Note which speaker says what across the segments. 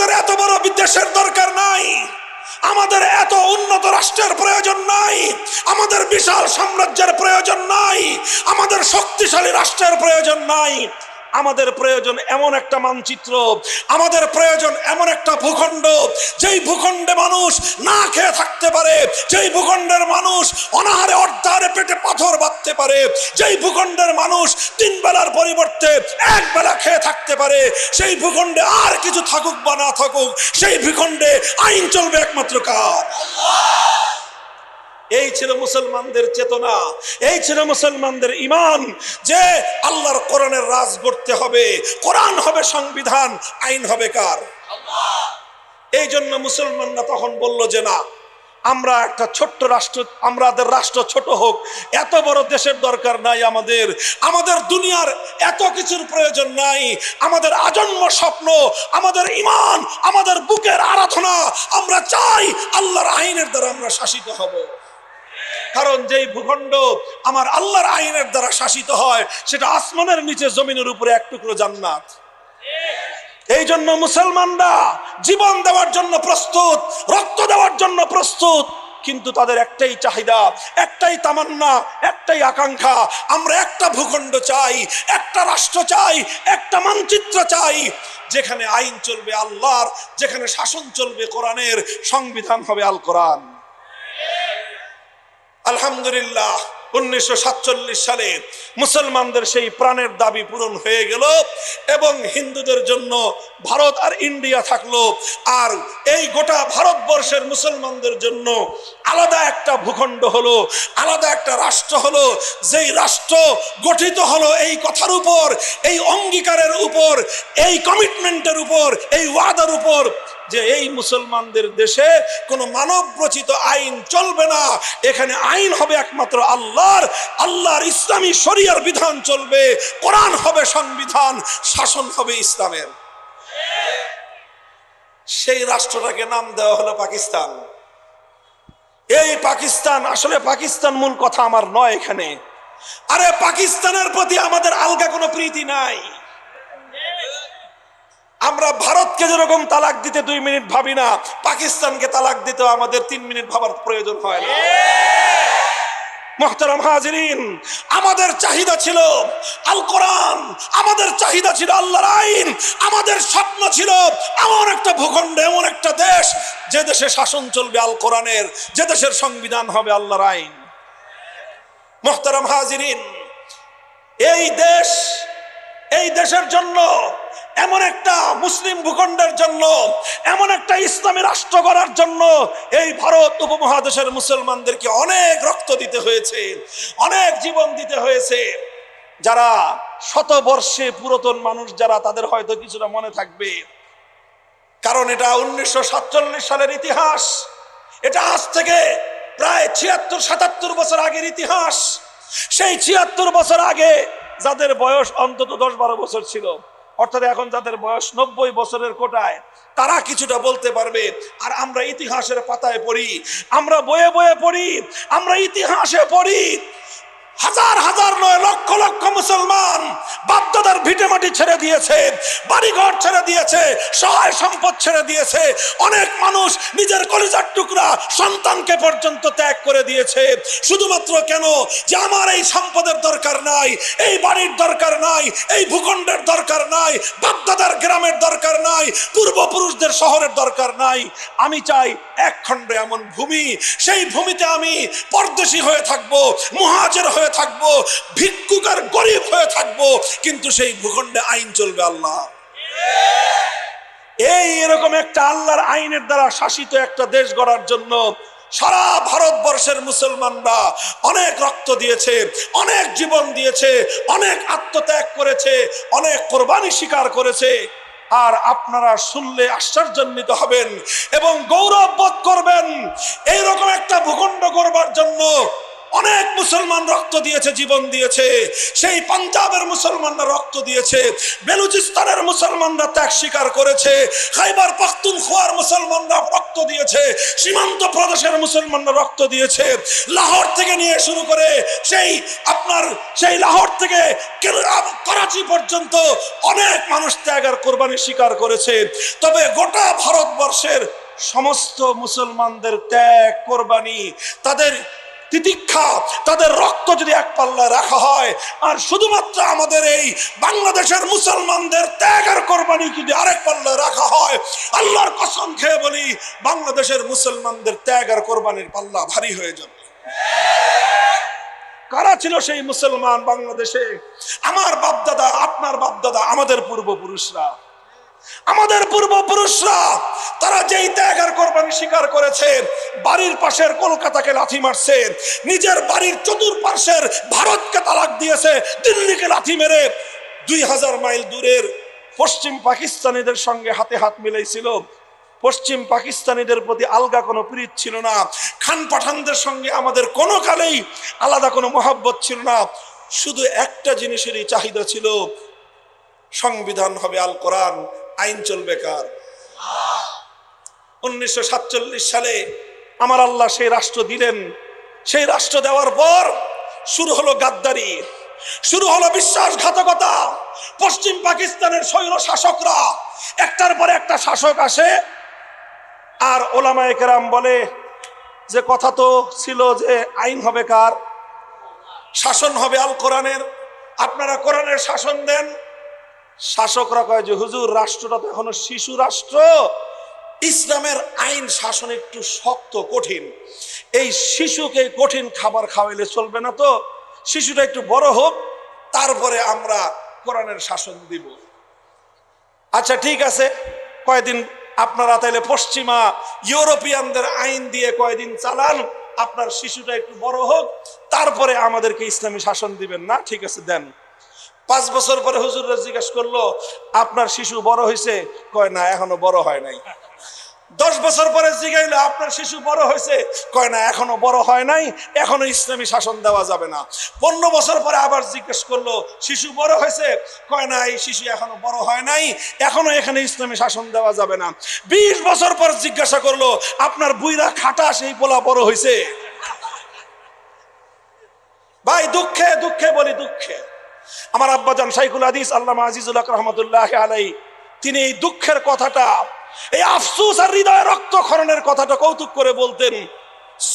Speaker 1: আমাদের এত বড় বিদেশের দরকার নাই, আমাদের এত উন্নত রাষ্ট্রের প্রয়োজন নাই, আমাদের বিশাল সাম্রাজ্যের প্রয়োজন নাই, আমাদের শক্তিশালী রাষ্ট্রের প্রয়োজন নাই। আমাদের প্রয়োজন এমন একটা মানচিত্র, আমাদের প্রয়োজন এমন একটা ভূখণ্ড, যেই ভূখণ্ডে মানুষ না খেয়ে থাকতে পারে, যেই ভূখণ্ডের মানুষ অনাহারে অর্ধাহারে পেটে পাথর বাঁধতে পারে, যেই ভূখণ্ডের মানুষ 3 বেলার পরিবর্তে 1 বেলা খেয়ে থাকতে পারে, সেই ভূখণ্ডে আর কিছু থাকুক বা না থাকুক, সেই ভূখণ্ডে আইন চলবে একমাত্র কার? এই ছিল মুসলমানদের চেতনা, এই ছিল মুসলমানদের ঈমান, যে আল্লাহর কোরআনের রাজ গড়তে হবে, কোরআন হবে সংবিধান, আইন হবে কার? আল্লাহ। এই জন্য মুসলমানরা তখন বলল যে না, আমরা একটা ছোট্ট রাষ্ট্র, আমাদের রাষ্ট্র ছোট হোক, এত বড় দেশের দরকার নাই, আমাদের দুনিয়ার এত কিছুর প্রয়োজন নাই, আমাদের আজন্ম স্বপ্ন, আমাদের ঈমান, আমাদের বুকের আরাধনা, আমরা চাই আল্লাহর আইনের দ্বারা আমরা শাসিত হব। কারণ যেই ভূখণ্ড আমার আল্লাহর আইনের দ্বারা শাসিত হয়, সেটা আসমানের নিচে জমিনের উপরে এক টুকরো জান্নাত। এই জন্য মুসলমানরা জীবন দেওয়ার জন্য প্রস্তুত, রক্ত দেওয়ার জন্য প্রস্তুত, কিন্তু তাদের একটাই চাহিদা, একটাই তামান্না, একটাই আকাঙ্ক্ষা, আমরা একটা ভূখণ্ড চাই, একটা রাষ্ট্র চাই, একটা মানচিত্র চাই, যেখানে আইন চলবে আল্লাহর, যেখানে শাসন চলবে কোরআনের, সংবিধান হবে আল কোরআন। আলহামদুলিল্লাহ 1947 সালে মুসলমানদের সেই প্রাণের দাবি পূরণ হয়ে গেল, এবং হিন্দুদের জন্য ভারত আর ইন্ডিয়া থাকলো, আর এই গোটা ভারতবর্ষের মুসলমানদের জন্য আলাদা একটা ভূখণ্ড হলো, আলাদা একটা রাষ্ট্র হলো, যেই রাষ্ট্র গঠিত হলো এই কথার উপর, এই অঙ্গীকারের উপর, এই কমিটমেন্টের উপর, এই ওয়াদার উপর, যে এই মুসলমানদের দেশে কোনো মানব রচিত আইন চলবে না, এখানে আইন হবে একমাত্র আল্লাহর ইসলামী শরিয়ার বিধান চলবে, কোরআন হবে সংবিধান, শাসন হবে ইসলামের। সেই রাষ্ট্রটাকে নাম দেওয়া হলো পাকিস্তান। এই পাকিস্তান, আসলে পাকিস্তান মূল কথা আমার নয় এখানে, আরে পাকিস্তানের প্রতি আমাদের আলগা কোনো প্রীতি নাই। আমরা ভারতকে যেরকম তালাক দিতে 2 মিনিট ভাবি না, পাকিস্তানকে তালাক দিতে আমাদের 3 মিনিট ভাবার প্রয়োজন হয় না। মুহতারাম হাজিরিন, আমাদের চাহিদা ছিল আল কোরআন, আমাদের চাহিদা ছিল আল্লাহর আইন, আমাদের স্বপ্ন ছিল এমন একটা ভূখণ্ড, এমন একটা দেশ, যে দেশে শাসন চলবে আল কোরআনের, যে দেশের সংবিধান হবে আল্লাহর আইন। মুহতারাম হাজিরিন, এই দেশের জন্য, এমন একটা মুসলিম ভূখণ্ডের জন্য, এমন একটা ইসলামী রাষ্ট্র গড়ার জন্য এই ভারত উপমহাদেশের মুসলমানদেরকে অনেক রক্ত দিতে হয়েছে, অনেক জীবন দিতে হয়েছে। যারা শতবর্ষে পুরাতন মানুষ যারা, তাদের হয়তো কিছুটা মনে থাকবে, কারণ এটা 1947 সালের ইতিহাস, এটা আজ থেকে প্রায় 76-77 বছর আগের ইতিহাস। সেই 76 বছর আগে যাদের বয়স অন্তত 10-12 বছর ছিল, অর্থাৎ এখন যাদের বয়স 90 বছরের কোটায়, তারা কিছুটা বলতে পারবে। আর আমরা ইতিহাসের পাতায় পড়ি, আমরা বয়ে বয়ে পড়ি, আমরা ইতিহাসে পড়ি, হাজার হাজার নয়, লক্ষ লক্ষ মুসলমান বাপদাদার ভিটে মাটি ছেড়ে দিয়েছে, বাড়িঘর ছেড়ে দিয়েছে, সহায় সম্পদ ছেড়ে দিয়েছে, অনেক মানুষ নিজের কলিজার টুকরা সন্তানকে পর্যন্ত ত্যাগ করে দিয়েছে, শুধুমাত্র কেন? যে আমার এই সম্পদের দরকার নাই, এই বাড়ির দরকার নাই, এই ভূখণ্ডের দরকার নাই, বাপদাদার গ্রামের দরকার নাই, পূর্বপুরুষদের শহরের দরকার নাই, আমি চাই এক খণ্ড এমন ভূমি, সেই ভূমিতে আমি পরদেশী হয়ে থাকবো, মুহাজির হয়ে থাকবো, ভিক্ষুক আর গরিব হয়ে থাকবো, কিন্তু সেই ভূখণ্ডে আইন চলবে আল্লাহ। এরকম একটা আল্লাহর আইনের দ্বারা শাসিত একটা দেশ গড়ার জন্য সারা ভারতবর্ষের মুসলমানরা অনেক রক্ত দিয়েছে, অনেক জীবন দিয়েছে, অনেক আত্মত্যাগ করেছে, অনেক কোরবানি স্বীকার করেছে। আর আপনারা শুনলে আশ্চর্যান্বিত হবেন এবং গৌরব বোধ করবেন, এইরকম একটা ভূখণ্ড করবার জন্য অনেক মুসলমান রক্ত দিয়েছে, জীবন দিয়েছে। সেই পাঞ্জাবের মুসলমানরা রক্ত দিয়েছে, বেলুচিস্তানের মুসলমানরা ত্যাগ স্বীকার করেছে, খাইবার পাখতুনখোয়ার মুসলমানরা রক্ত দিয়েছে, সীমান্ত প্রদেশের মুসলমানরা রক্ত দিয়েছে। লাহোর থেকে নিয়ে শুরু করে সেই লাহোর থেকে করাচি পর্যন্ত অনেক মানুষ ত্যাগ আর কোরবানি স্বীকার করেছে। তবে গোটা ভারতবর্ষের সমস্ত মুসলমানদের ত্যাগ, কোরবানি, তাদের তিতিক্ষা, তাদের রক্ত যদি এক পাল্লায় রাখা হয়, আর শুধুমাত্র আমাদের এই বাংলাদেশের মুসলমানদের ত্যাগ আর কোরবানি যদি আরেক পাল্লায় রাখা হয়, আল্লাহর কসম খেয়ে বলি বাংলাদেশের মুসলমানদের ত্যাগ আর কোরবানির পাল্লা ভারী হয়ে যাবে। কারা ছিল সেই মুসলমান বাংলাদেশে? আমার বাপদাদা, আপনার বাপদাদা, আমাদের পূর্বপুরুষরা। আমাদের পূর্বপুরুষরা তারা যেই ত্যাগ আর কোরবানি স্বীকার করেছে, বাড়ির পাশের কলকাতাকে লাথি মারছে, নিজের বাড়ির চতুর্পাশের ভারতকে তালাক দিয়েছে, দিল্লিকে লাথি মেরে 2000 মাইল দূরের পশ্চিম পাকিস্তানিদের সঙ্গে হাতে হাত মিলাইছিল। পশ্চিম পাকিস্তানিদের প্রতি আলগা কোনো প্রীত ছিল না। খান পাঠানদের সঙ্গে আমাদের কোনো কালেই আলাদা কোনো মহব্বত ছিল না। শুধু একটা জিনিসেরই চাহিদা ছিল, সংবিধান হবে আল কোরআন, আইন চলবে কার? 1947 সালে আমার আল্লাহ সেই রাষ্ট্র দিলেন। সেই রাষ্ট্র দেওয়ার পর শুরু হলো গাদ্দারি, শুরু হলো বিশ্বাসঘাতকতা। পশ্চিম পাকিস্তানের স্বৈর শাসকরা একটার পর একটা শাসক আসে, আর ওলামায়ে কেরাম বলে যে কথা তো ছিল যে আইন হবে কার? শাসন হবে আল কোরআনের, আপনারা কোরআনের শাসন দেন। শাসকরা কয় যে হুজুর, রাষ্ট্রটা তো এখনো শিশু রাষ্ট্র, ইসলামের আইন শাসন একটু শক্ত, কঠিন। এই শিশুকে কঠিন খাবার খাওয়াইলে চলবে না, তো শিশুটা একটু বড় হোক, তারপরে আমরা কোরআনের শাসন দিব। আচ্ছা ঠিক আছে, কয়দিন আপনারা তাইলে পশ্চিমা ইউরোপিয়ানদের আইন দিয়ে কয়দিন চালান, আপনার শিশুটা একটু বড় হোক, তারপরে আমাদেরকে ইসলামী শাসন দিবেন। না, ঠিক আছে দেন। 5 বছর পরে হুজুররা জিজ্ঞেস করলো, আপনার শিশু বড় হয়েছে? কয় না, এখনো বড় হয় নাই। 10 বছর পরে জিজ্ঞাইলো, আপনার শিশু বড় হয়েছে? কয় না, এখনো বড় হয় নাই, এখনো ইসলামী শাসন দেওয়া যাবে না। 15 বছর পরে আবার জিজ্ঞেস করলো, শিশু বড় হয়েছে? কয় না, এই শিশু এখনো বড় হয় নাই, এখনো এখানে ইসলামী শাসন দেওয়া যাবে না। 20 বছর পর জিজ্ঞাসা করলো, আপনার বুইরা খাটাস, এই পোলা বড় হয়েছে? ভাই দুঃখে দুঃখে বলি, দুঃখে আমার আব্বাজান শাইখুল হাদিস আল্লামা আজিজুল হক রহমতুল্লাহ আলাইহি, তিনি এই দুঃখের কথাটা, এই আফসোস আর হৃদয় রক্তক্ষরণের কথাটা কৌতুক করে বলতেন।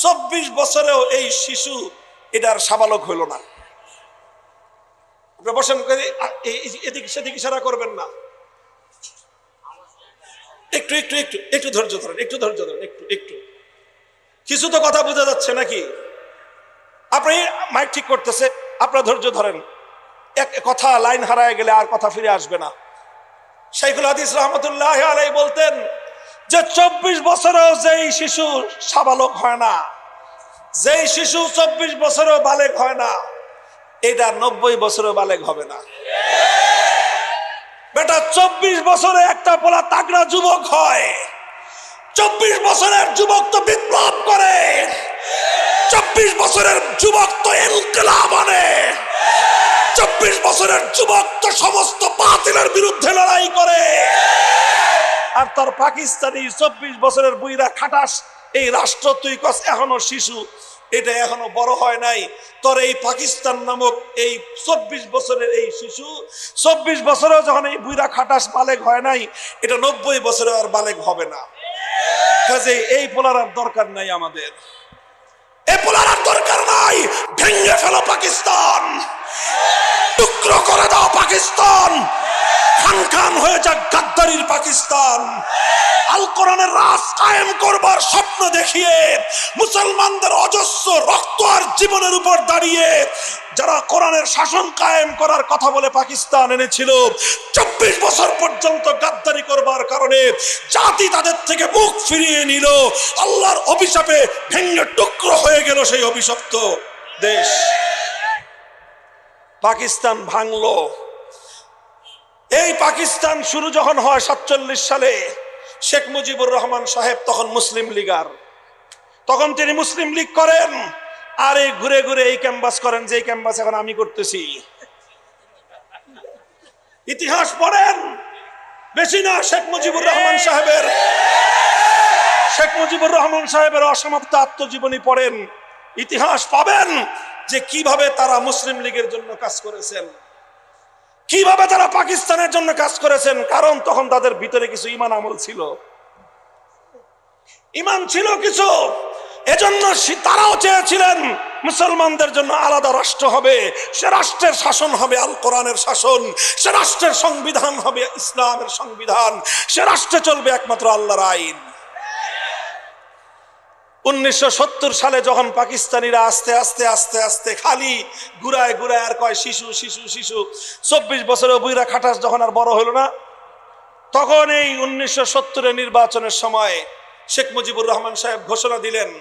Speaker 1: 24 বছরেও এই শিশু এটার সাবালক হইল না। আপনি বসেন, এদিকে সেদিকে ইশারা করবেন না, একটু একটু একটু একটু ধৈর্য ধরেন, একটু ধৈর্য ধরেন, একটু একটু কিছু তো কথা বোঝা যাচ্ছে নাকি? আপনি মাইক ঠিক করতেছে, আপনার ধৈর্য ধরেন। এক কথা লাইন হারায় গেলে আর কথা ফিরে আসবে না। শাইখুল হাদিস রহমতুল্লাহ আলাইহি বলতেন যে 24 বছরেও যেই শিশু সাবালক হয় না, যেই শিশু 24 বছরেও বালেগ হয় না, এটা 90 বছরেও বালেগ হবে না। বেটা 24 বছরে একটা পোলা তাগড়া যুবক হয়। 24 বছরের যুবক তো বিপ্লব করে, 24 বছরের যুবক তো ইনকিলাব আনে, 24 বছরের যুবক তো সমস্ত বাতিলের বিরুদ্ধে লড়াই করে। আর তোর পাকিস্তানি 24 বছরের বুইরা খাটাস, এই রাষ্ট্র তুই কস এখনো শিশু, এটা এখনো বড় হয় নাই। তোর এই পাকিস্তান নামক এই 24 বছরের এই শিশু 24 বছরেও যখন এই বুইরা খাটাস বালেগ হয় নাই, এটা 90 বছরে আর বালেগ হবে না। কাজে এই পোলার আর দরকার নাই, আমাদের এই পোলার আর দরকার নাই। ভেঙে ফেলো পাকিস্তান, টুকরো করে দাও পাকিস্তান, খান খান হয়ে যাক গাদ্দারির পাকিস্তান। আল কোরআনের রাজ কায়েম করবার স্বপ্ন দেখিয়ে মুসলমানদের অজস্র রক্ত আর জীবনের উপর দাঁড়িয়ে যারা কোরআনের শাসন কায়েম করার কথা বলে পাকিস্তান এনেছিল, 24 বছর পর্যন্ত গাদ্দারি করবার কারণে জাতি তাদের থেকে মুখ ফিরিয়ে নিল। আল্লাহর অভিশাপে ভেঙে টুকরো হয়ে গেল সেই অভিশপ্ত দেশ। পাকিস্তান ভাঙলো। এই পাকিস্তান শুরু যখন হয় 47 সালে, শেখ মুজিবুর রহমান সাহেব তখন মুসলিম লীগার, তখন তিনি মুসলিম লীগ করেন। আরে ঘুরে ঘুরে এই ক্যাম্পাস করেন যে ক্যাম্পাস এখন আমি করতেছি। ইতিহাস পড়েন, বেশি না শেখ মুজিবুর রহমান সাহেবের অসমাপ্ত আত্মজীবনী পড়েন, ইতিহাস পাবেন যে কিভাবে তারা মুসলিম লীগের জন্য কাজ করেছেন, কিভাবে তারা পাকিস্তানের জন্য কাজ করেছেন। কারণ তখন তাদের ভিতরে কিছু ঈমান আমল ছিল, ঈমান ছিল কিছু। এজন্য তারাও চেয়েছিলেন মুসলমানদের জন্য আলাদা রাষ্ট্র হবে, সে রাষ্ট্রের শাসন হবে আল কোরআনের শাসন, সে রাষ্ট্রের সংবিধান হবে ইসলামের সংবিধান, সে রাষ্ট্রে চলবে একমাত্র আল্লাহর আইন। 1970 সালে যখন পাকিস্তানিরা আস্তে আস্তে আস্তে আস্তে খালি ঘুরায় ঘুরায় আর কয় শিশু শিশু শিশু, 24 বছরের বুইরা খাটাস যখন আর বড় হলো না, তখন এই 1970 নির্বাচনের সময় শেখ মুজিবুর রহমান সাহেব ঘোষণা দিলেন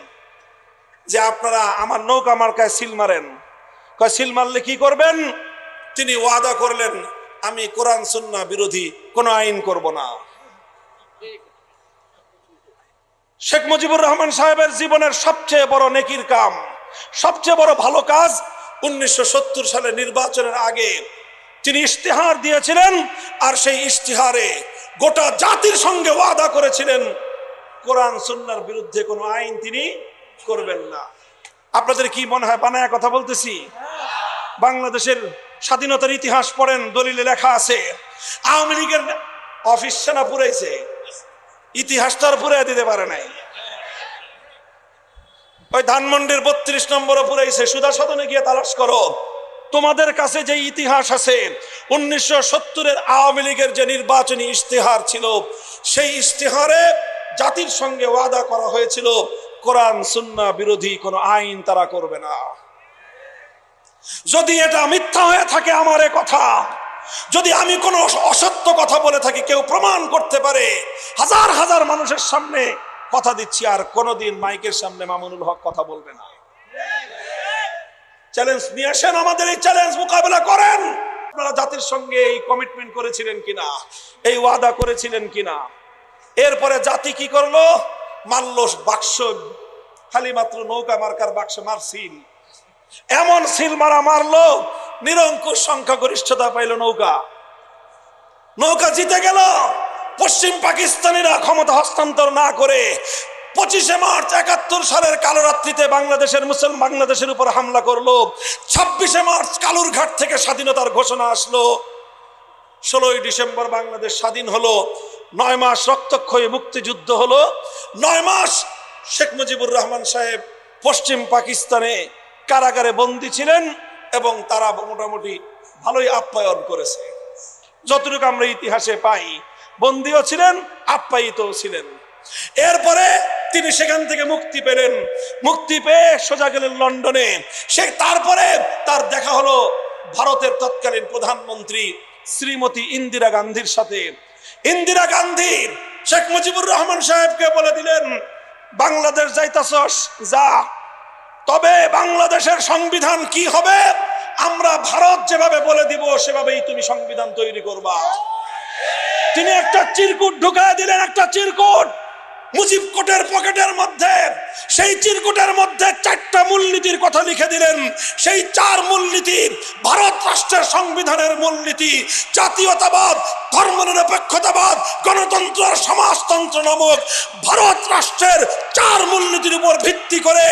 Speaker 1: যে আপনারা আমার নৌকা মার্কায় সিল মারেন। কয় সিল মারলে কি করবেন? তিনি ওয়াদা করলেন আমি কোরআন সুন্নাহ বিরোধী কোনো আইন করব না। শেখ মুজিবুর রহমান সাহেবের জীবনের সবচেয়ে বড় নেকির কাম, সবচেয়ে বড় ভালো কাজ, 1970 সালে নির্বাচনের আগে তিনি ইশতেহার দিয়েছিলেন, আর সেই ইশতেহারে গোটা জাতির সঙ্গে ওয়াদা করেছিলেন কোরআন সুন্নাহর বিরুদ্ধে কোনো আইন তিনি করবেন না। আপনাদের কি মনে হয় বানায়া কথা বলতেছি? বাংলাদেশের স্বাধীনতার ইতিহাস পড়েন, দলিলে লেখা আছে আওয়ামী লীগের অফিস সেনা পুরাইছে, ইতিহাসটার পুরে দিতে পারে নাই। ওই ধানমন্ডির 32 নম্বরও পুরাইছে, সুধা সদনে গিয়ে তালাশ করো। তোমাদের কাছে যে ইতিহাস আছে 1970-এর আওয়ামী লীগের যে নির্বাচনী ইশতেহার ছিল, সেই ইশতেহারে জাতির সঙ্গে ওয়াদা করা হয়েছিল কোরআন সুন্নাহ বিরোধী কোনো আইন তারা করবে না। যদি এটা মিথ্যা হয়ে থাকে আমার এ কথা, যদি আমি কোনো অসত্য কথা বলে থাকি, কেউ প্রমাণ করতে পারে, হাজার হাজার মানুষের সামনে কথা দিচ্ছি, আর কোনোদিন মাইকের সামনে মামুনুল হক কথা বলবে না। চ্যালেঞ্জ নিয়ে আসেন, আমাদের এই চ্যালেঞ্জ মোকাবেলা করেন। আপনারা জাতির সঙ্গে এই কমিটমেন্ট করেছিলেন কিনা, এই ওয়াদা করেছিলেন কিনা? এরপরে জাতি কি করলো? মারল বাক্স, খালি মাত্র নৌকা মার্কার বাক্স মারছিল, এমন সিল মারা মারলো নিরঙ্কুশ সংখ্যাগরিষ্ঠতা পাইল নৌকা। নৌকা জিতে গেল। পশ্চিম পাকিস্তানিরা ক্ষমতা হস্তান্তর না করে 25শে মার্চ 71 সালের কালো রাত্রিতে বাংলাদেশের উপর হামলা করলো। 26শে মার্চ কালুরঘাট থেকে স্বাধীনতার ঘোষণা আসলো। 16ই ডিসেম্বর বাংলাদেশ স্বাধীন হলো। 9 মাস রক্তক্ষয়ী মুক্তিযুদ্ধ হলো। 9 মাস শেখ মুজিবুর রহমান সাহেব পশ্চিম পাকিস্তানে কারাগারে বন্দী ছিলেন, এবং তারা মোটামুটি ভালোই আপ্যায়ন করেছে। যতটুকু আমরা ইতিহাসে পাই, বন্দীও ছিলেন, আপ্যায়িতও ছিলেন। এরপরে তিনি সেখান থেকে মুক্তি পেলেন। মুক্তি পেয়ে সোজা গেলেন লন্ডনে। তারপরে তার দেখা হলো ভারতের তৎকালীন প্রধানমন্ত্রী শ্রীমতী ইন্দিরা গান্ধীর সাথে। ইন্দিরা গান্ধী শেখ মুজিবুর রহমান সাহেবকে বলে দিলেন, বাংলাদেশ যাইতাছস যা, তবে বাংলাদেশের সংবিধান কি হবে আমরা ভারত যেভাবে বলে দিব সেভাবেই তুমি সংবিধান তৈরি করবা। তিনি একটা চিরকুট ঢুকায় দিলেন, একটা চিরকুট মুজিব কোটের পকেটের মধ্যে। সেই চিরকুটের মধ্যে 4টা মূলনীতির কথা লিখে দিলেন। সেই 4 মূলনীতি ভারত রাষ্ট্রের সংবিধানের মূলনীতি, জাতীয়তাবাদ, ধর্মনিরপেক্ষতাবাদ, গণতন্ত্র আর সমাজতন্ত্র নামক ভারত রাষ্ট্রের 4 মূলনীতির উপর ভিত্তি করে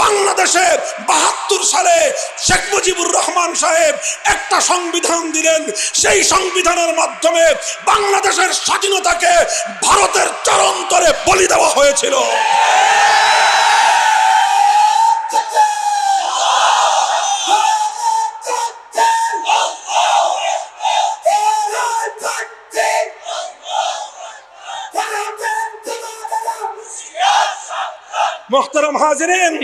Speaker 1: বাংলাদেশে 72 সালে শেখ মুজিবুর রহমান সাহেব একটা সংবিধান দিলেন। সেই সংবিধানের মাধ্যমে বাংলাদেশের স্বাধীনতাকে ভারতের চরমতরে বলি দেওয়া হয়েছিল। মুহতারাম হাজিরিন,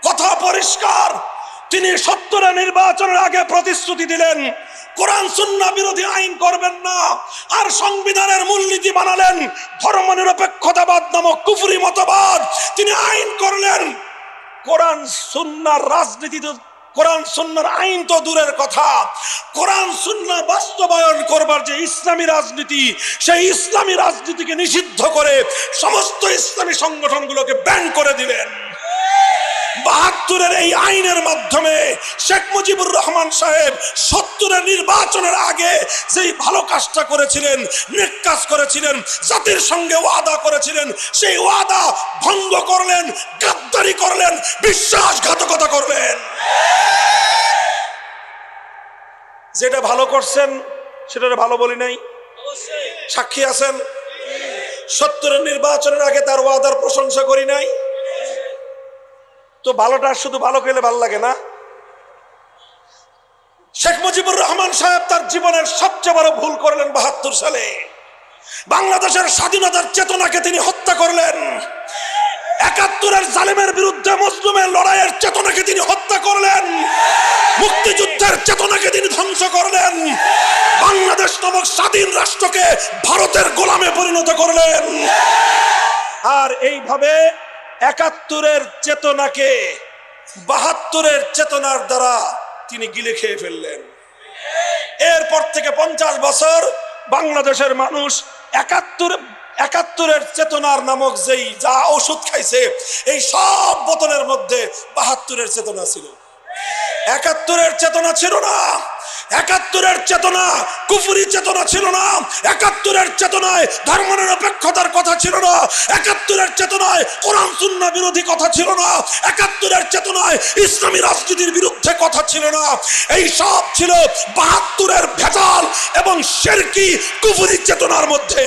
Speaker 1: কথা পরিষ্কার। তিনি 70 নির্বাচনের আগে প্রতিশ্রুতি দিলেন কোরআন সুন্নাহ বিরোধী আইন করবেন না, আর সংবিধানের মূলনীতি বানালেন ধর্মনিরপেক্ষতাবাদ নামক কুফরি মতবাদ। তিনি আইন করলেন। কোরআন সুন্নাহর রাজনীতি, কোরআন সুন্নাহর আইন তো দূরের কথা, কোরআন সুন্নাহ বাস্তবায়ন করবার যে ইসলামী রাজনীতি, সেই ইসলামী রাজনীতিকে নিষিদ্ধ করে সমস্ত ইসলামী সংগঠনগুলোকে ব্যান করে দিলেন। ৭২-এর এই আইনের মাধ্যমে শেখ মুজিবুর রহমান সাহেব ৭০-এর নির্বাচনের আগে যেই ভালো কাজটা করেছিলেন, নেক কাজ করেছিলেন, জাতির সঙ্গে ওয়াদা করেছিলেন, সেই ওয়াদা ভঙ্গ করলেন, গাদ্দারি করলেন, বিশ্বাসঘাতকতা করলেন। যেটা ভালো করছেন সেটা ভালো বলি নাই, সাক্ষী আছেন। ৭০-এর নির্বাচনের আগে তার ওয়াদার প্রশংসা করি নাই। তো ভালোটা শুধু ভালো খেলে ভালো লাগে না। শেখ মুজিবুর রহমান সাহেব তার জীবনের সবচেয়ে বড় ভুল করলেন ৭২ সালে। বাংলাদেশের স্বাধীনতার চেতনাকে তিনি হত্যা করলেন। ৭১-এর জালেমের বিরুদ্ধে মুসলিমের লড়াইয়ের চেতনাকে তিনি হত্যা করলেন। মুক্তিযুদ্ধের চেতনাকে তিনি ধ্বংস করলেন। বাংলাদেশ নামক স্বাধীন রাষ্ট্রকে ভারতের গোলামে পরিণত করলেন। আর এইভাবে ৭১-এর চেতনাকে ৭২-এর চেতনার দ্বারা তিনি গিলে খেয়ে ফেললেন। এরপর থেকে ৫০ বছর বাংলাদেশের মানুষ ৭১-এর চেতনার নামক যেই যা ওষুধ খাইছে, এই সব বোতলের মধ্যে ৭২-এর চেতনা ছিল। ৭১-এর চেতনা ছিল না। ৭১-এর চেতনা কুফরি চেতনা ছিল না। ৭১-এর চেতনায় ধর্মনিরপেক্ষতার কথা ছিল না। ৭১-এর চেতনায় কোরআন সুন্নাহ বিরোধী কথা ছিল না। ৭১-এর চেতনায় ইসলামী রাজনীতির বিরুদ্ধে কথা ছিল না। এই সব ছিল ৭২-এর ভেজাল এবং শিরকি কুফরি চেতনার মধ্যে।